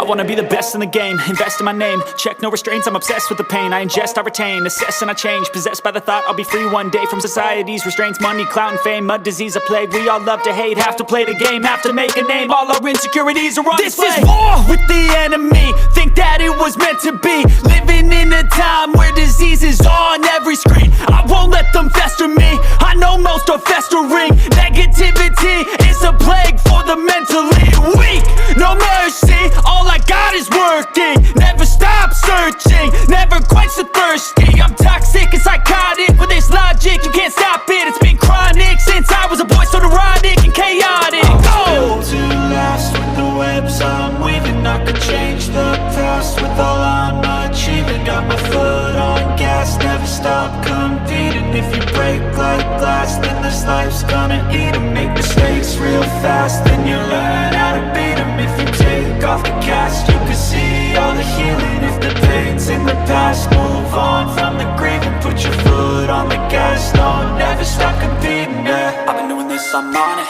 I wanna be the best in the game, invest in my name. Check no restraints, I'm obsessed with the pain. I ingest, I retain, assess and I change. Possessed by the thought I'll be free one day from society's restraints. Money, clout and fame, mud, disease, a plague. We all love to hate, have to play the game, have to make a name. All our insecurities are on display. This is war with the enemy, think that it was meant to be. Living in a time where disease is on every screen. I won't let them fester me, I know most are festering. Negativity is a plague for the mentally weak. No mercy, all I got is working. Never stop searching, never quench the thirsty. I'm toxic and psychotic, with this logic you can't stop it. It's been chronic since I was a boy, so neurotic and chaotic. I'm built to last with the webs I'm weaving. I could change the past with all I'm achieving. Got my foot on gas, never stop competing. If you break like glass, then this life's gonna eat 'em. Make mistakes real fast, then you learn how to beat 'em. If you take off the cast, you can see all the healing. If the pain's in the past, move on from the grave and put your foot on the gas. No, never stop competing, yeah. I've been doing this, I'm on it.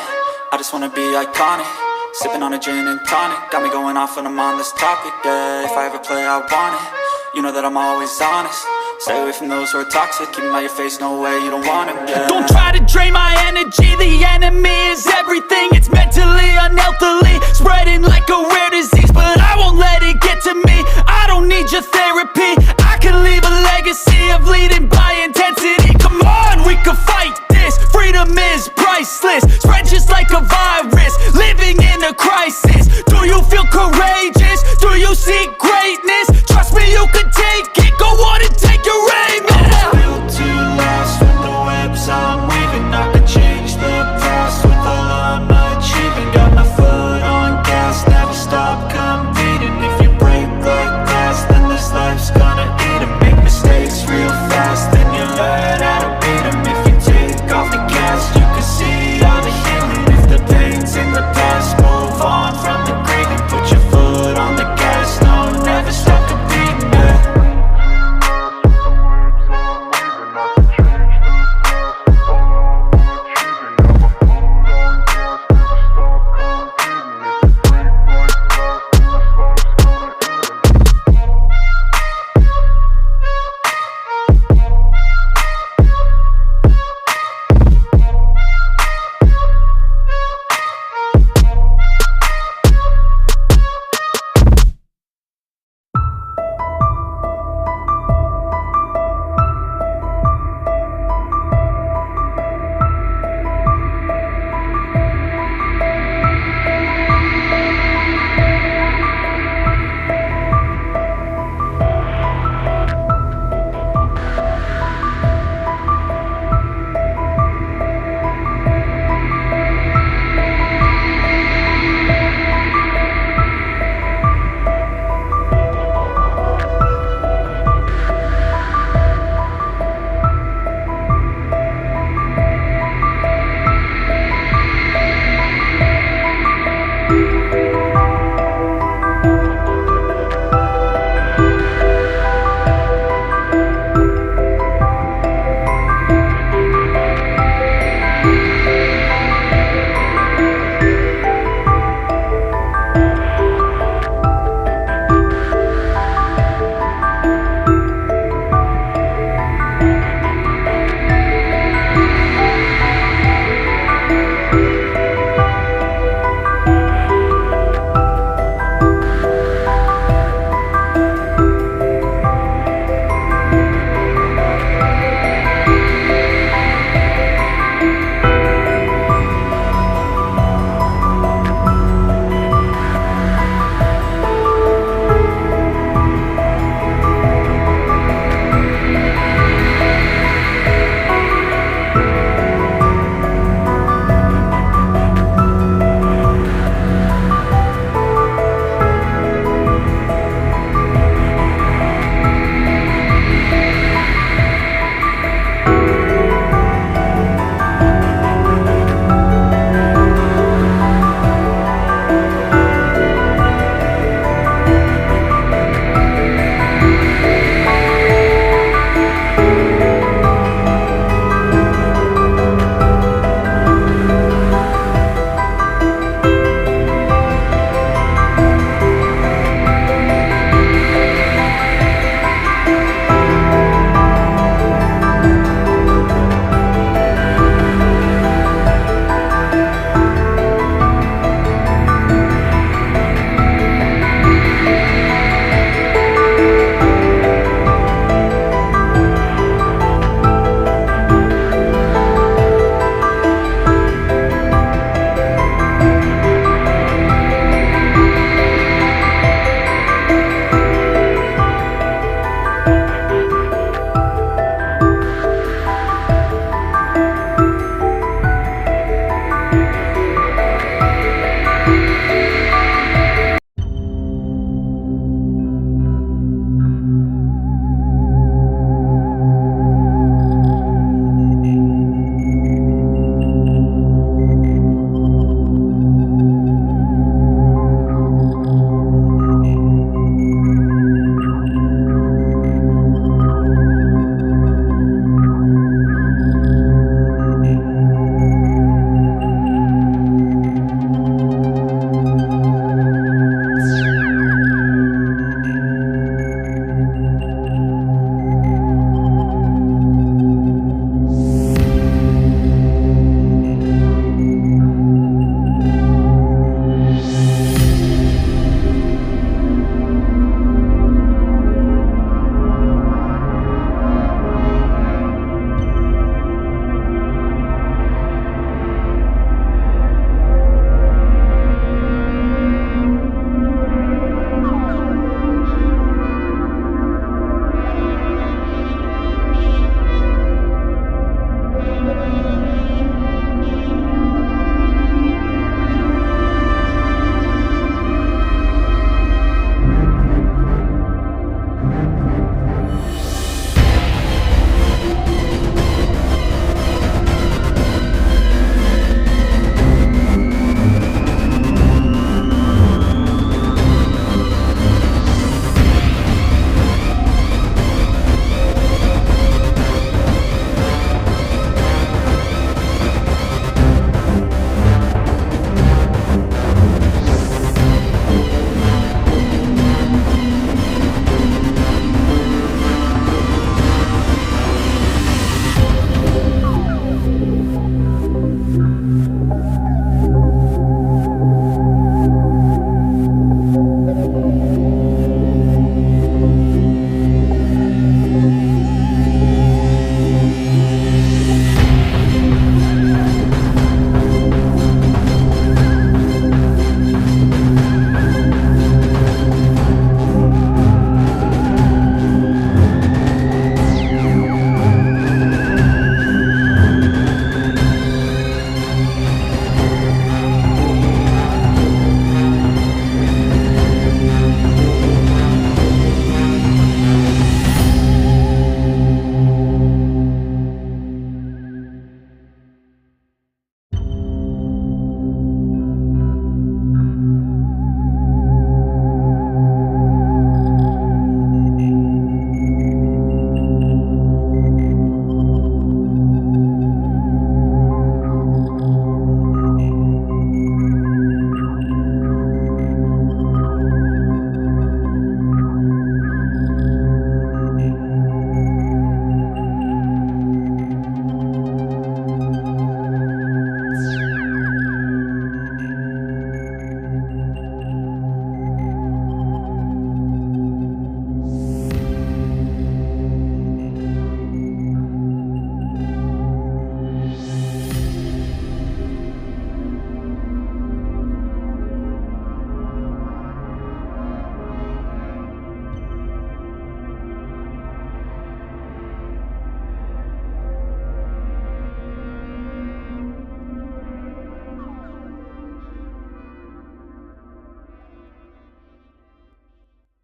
I just wanna be iconic. Sipping on a gin and tonic, got me going off when I'm on this topic, yeah. If I ever play, I want it. You know that I'm always honest. Stay away from those who are toxic. Keep 'em out your face, no way, you don't want 'em, yeah. Don't try to drain my energy, the enemy is everything. It's mentally unhealthy